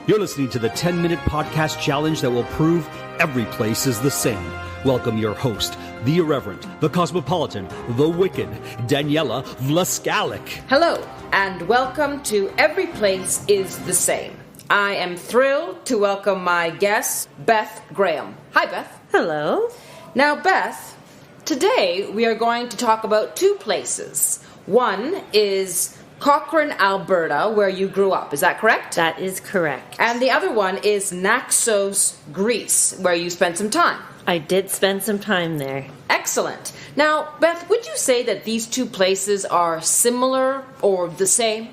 You're listening to the 10-minute podcast challenge that will prove every place is the same. Welcome your host, the irreverent, the cosmopolitan, the wicked, Daniela Vlaskalic. Hello, and welcome to Everyplace Is The Same. I am thrilled to welcome my guest, Beth Graham. Hi, Beth. Hello. Now, Beth, today we are going to talk about two places. One is Cochrane, Alberta, where you grew up. Is that correct? That is correct. And the other one is Naxos, Greece, where you spent some time. I did spend some time there. Excellent. Now, Beth, would you say that these two places are similar or the same?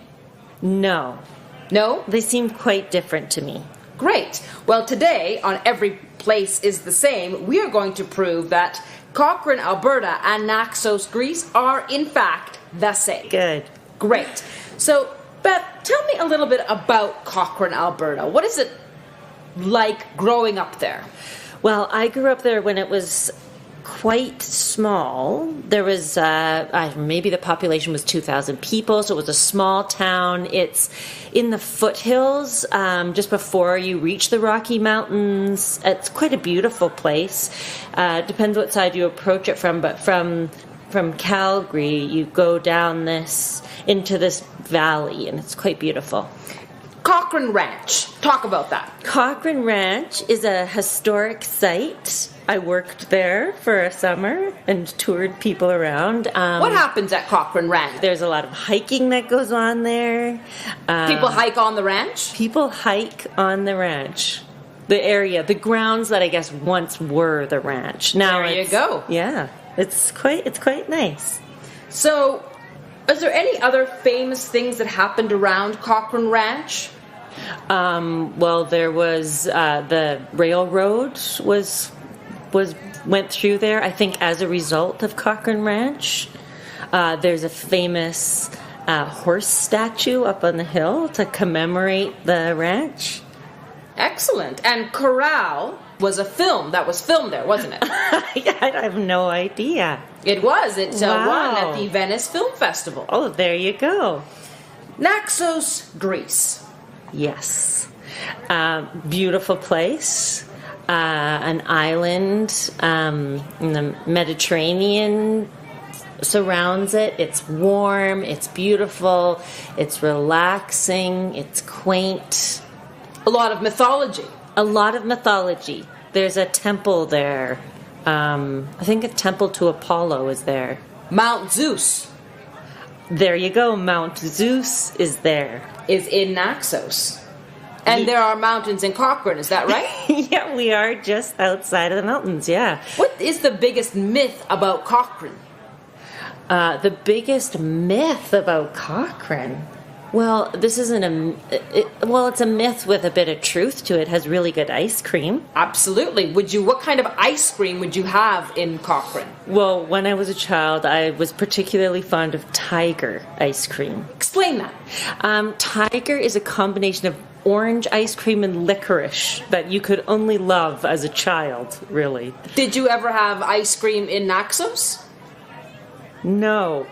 No. No? They seem quite different to me. Great. Well, today on Every Place Is The Same, we are going to prove that Cochrane, Alberta and Naxos, Greece are in fact the same. Good. Great. So, Beth, tell me a little bit about Cochrane, Alberta. What is it like growing up there? Well, I grew up there when it was quite small. There was, maybe the population was 2,000 people, so it was a small town. It's in the foothills, just before you reach the Rocky Mountains. It's quite a beautiful place. Depends what side you approach it from, but from Calgary, you go down into this valley, and it's quite beautiful. Cochrane Ranch. Talk about that. Cochrane Ranch is a historic site. I worked there for a summer and toured people around. What happens at Cochrane Ranch? There's a lot of hiking that goes on there. People hike on the ranch? People hike on the ranch. The area, the grounds that I guess once were the ranch. Now there you go. Yeah, it's quite nice. So, is there any other famous things that happened around Cochrane Ranch? Well, there was the railroad went through there, I think, as a result of Cochrane Ranch. There's a famous horse statue up on the hill to commemorate the ranch. Excellent. And Corral was a film that was filmed there, wasn't it? I have no idea. It was. It Wow. won at the Venice Film Festival. Oh, there you go. Naxos, Greece. Yes. Beautiful place. An island in the Mediterranean surrounds it. It's warm. It's beautiful. It's relaxing. It's quaint. A lot of mythology. A lot of mythology. There's a temple there. I think a temple to Apollo is there. Mount Zeus. There you go. Mount Zeus is there. Is in Naxos. And there are mountains in Cochrane, is that right? Yeah, we are just outside of the mountains, yeah. What is the biggest myth about Cochrane? The biggest myth about Cochrane? Well, this isn't it's a myth with a bit of truth to it. It has really good ice cream. Absolutely. What kind of ice cream would you have in Cochrane? Well, when I was a child, I was particularly fond of Tiger ice cream. Explain that. Tiger is a combination of orange ice cream and licorice that you could only love as a child, really. Did you ever have ice cream in Naxos? No.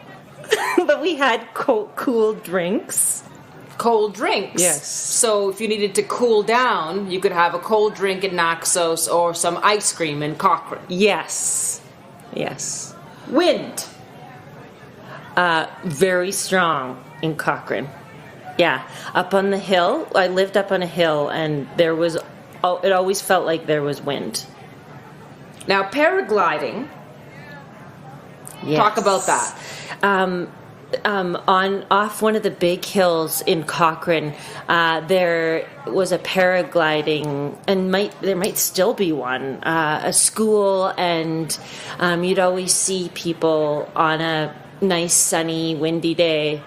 But we had cool drinks. Cold drinks? Yes. So if you needed to cool down, you could have a cold drink in Naxos or some ice cream in Cochrane. Yes. Wind. Very strong in Cochrane. Yeah. Up on the hill. I lived up on a hill, and it always felt like there was wind. Now, paragliding. Yes. Talk about that. Off one of the big hills in Cochrane, there was a paragliding, and there might still be one. A school, and you'd always see people on a nice, sunny, windy day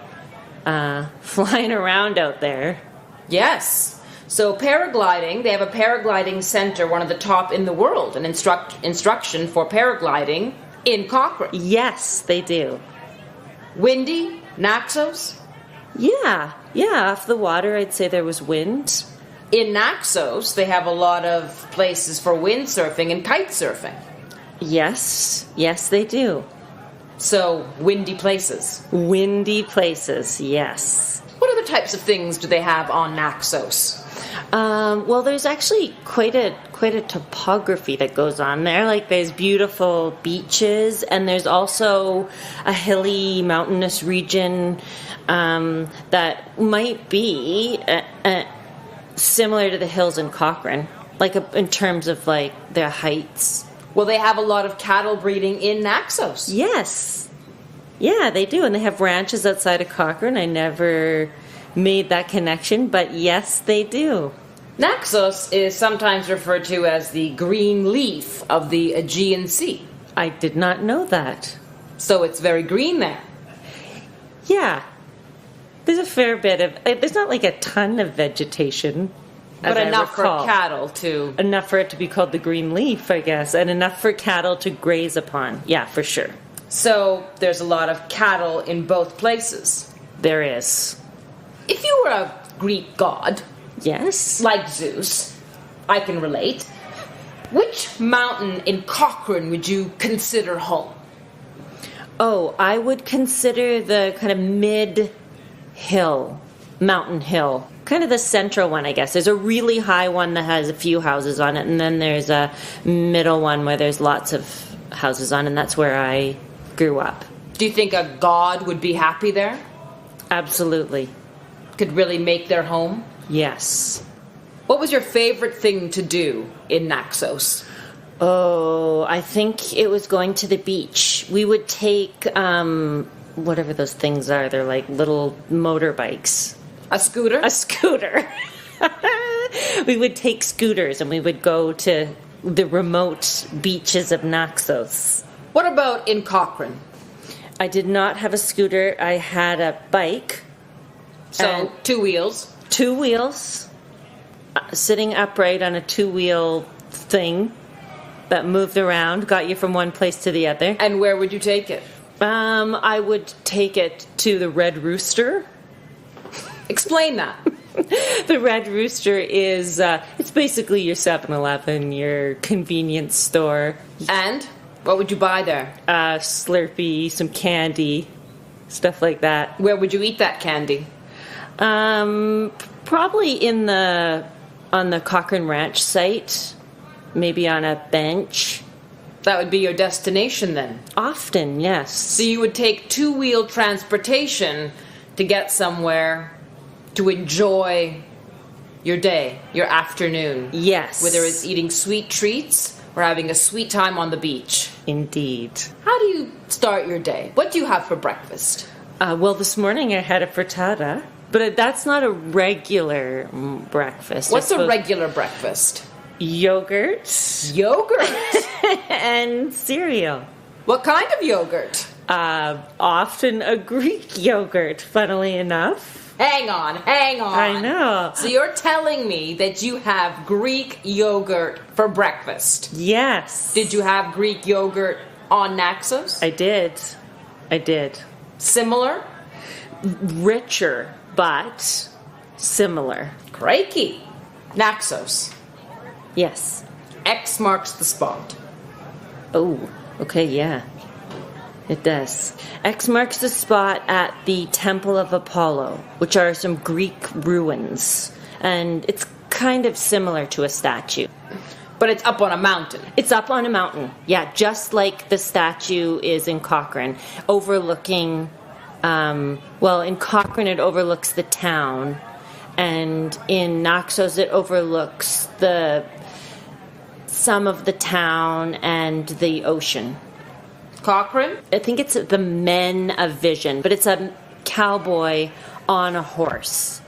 flying around out there. Yes. So paragliding, they have a paragliding center, one of the top in the world, and instruction for paragliding in Cochrane. Yes, they do. Windy? Naxos? Yeah, off the water I'd say there was wind. In Naxos, they have a lot of places for windsurfing and kite surfing. Yes, they do. So, windy places. Windy places, yes. What other types of things do they have on Naxos? Well, there's actually quite a topography that goes on there. Like there's beautiful beaches, and there's also a hilly, mountainous region that might be similar to the hills in Cochrane, like in terms of like their heights. Well, they have a lot of cattle breeding in Naxos. Yes. Yeah, they do. And they have ranches outside of Cochrane. I never made that connection, but yes, they do. Naxos is sometimes referred to as the green leaf of the Aegean Sea. I did not know that. So it's very green there. Yeah. There's a fair bit of... There's not like a ton of vegetation. But enough for cattle to... Enough for it to be called the green leaf, I guess. And enough for cattle to graze upon. Yeah, for sure. So there's a lot of cattle in both places. There is. If you were a Greek god... Yes. Like Zeus, I can relate. Which mountain in Cochrane would you consider home? Oh, I would consider the kind of mid-hill, mountain hill. Kind of the central one, I guess. There's a really high one that has a few houses on it, and then there's a middle one where there's lots of houses on, and that's where I grew up. Do you think a god would be happy there? Absolutely. Could really make their home? Yes. What was your favorite thing to do in Naxos? Oh, I think it was going to the beach. We would take, whatever those things are. They're like little motorbikes. A scooter? A scooter. We would take scooters and we would go to the remote beaches of Naxos. What about in Cochrane? I did not have a scooter. I had a bike. So, 2 wheels. 2 wheels, sitting upright on a 2-wheel thing that moved around, got you from one place to the other. And where would you take it? I would take it to the Red Rooster. Explain that. The Red Rooster is, it's basically your 7-Eleven, your convenience store. And what would you buy there? Slurpee, some candy, stuff like that. Where would you eat that candy? Probably on the Cochrane Ranch site, maybe on a bench. That would be your destination then? Often, yes. So you would take 2-wheel transportation to get somewhere to enjoy your day, your afternoon. Yes. Whether it's eating sweet treats or having a sweet time on the beach. Indeed. How do you start your day? What do you have for breakfast? Well, this morning I had a frittata. But that's not a regular breakfast. What's a regular breakfast? Yogurt. Yogurt? And cereal. What kind of yogurt? Often a Greek yogurt, funnily enough. Hang on. I know. So you're telling me that you have Greek yogurt for breakfast? Yes. Did you have Greek yogurt on Naxos? I did. Similar? Richer, but similar. Crikey. Naxos. Yes. X marks the spot. Oh, okay, yeah. It does. X marks the spot at the Temple of Apollo, which are some Greek ruins. And it's kind of similar to a statue. But it's up on a mountain. It's up on a mountain. Yeah, just like the statue is in Cochrane, overlooking... in Cochrane it overlooks the town, and in Naxos it overlooks some of the town and the ocean. Cochrane? I think it's the Men of Vision, but it's a cowboy on a horse,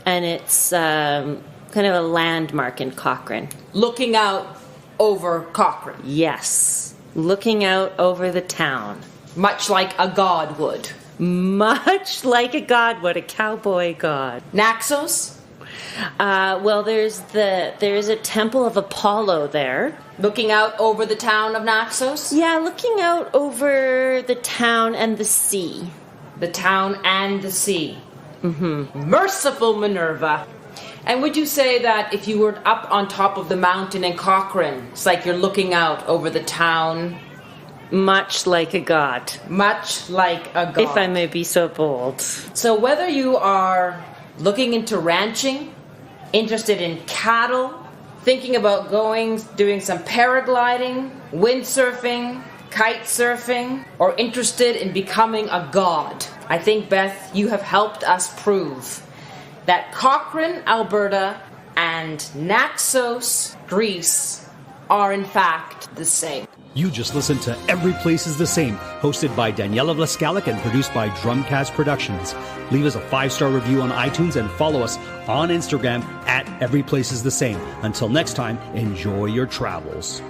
and it's kind of a landmark in Cochrane. Looking out over Cochrane? Yes, looking out over the town. Much like a god would. Much like a god would, a cowboy god. Naxos? There is a temple of Apollo there. Looking out over the town of Naxos? Yeah, looking out over the town and the sea. The town and the sea. Mm-hmm. Merciful Minerva. And would you say that if you were up on top of the mountain in Cochrane, it's like you're looking out over the town? Much like a god. Much like a god. If I may be so bold. So whether you are looking into ranching interested in cattle, thinking about doing some paragliding, windsurfing, kite surfing, or interested in becoming a god. I think, Beth, you have helped us prove that Cochrane, Alberta, and Naxos, Greece, are in fact the same. You just listened to Everyplace Is The Same, hosted by Daniela Vlaskalic and produced by Drumcast Productions. Leave us a 5-star review on iTunes and follow us on Instagram at Everyplace Is The Same. Until next time, enjoy your travels.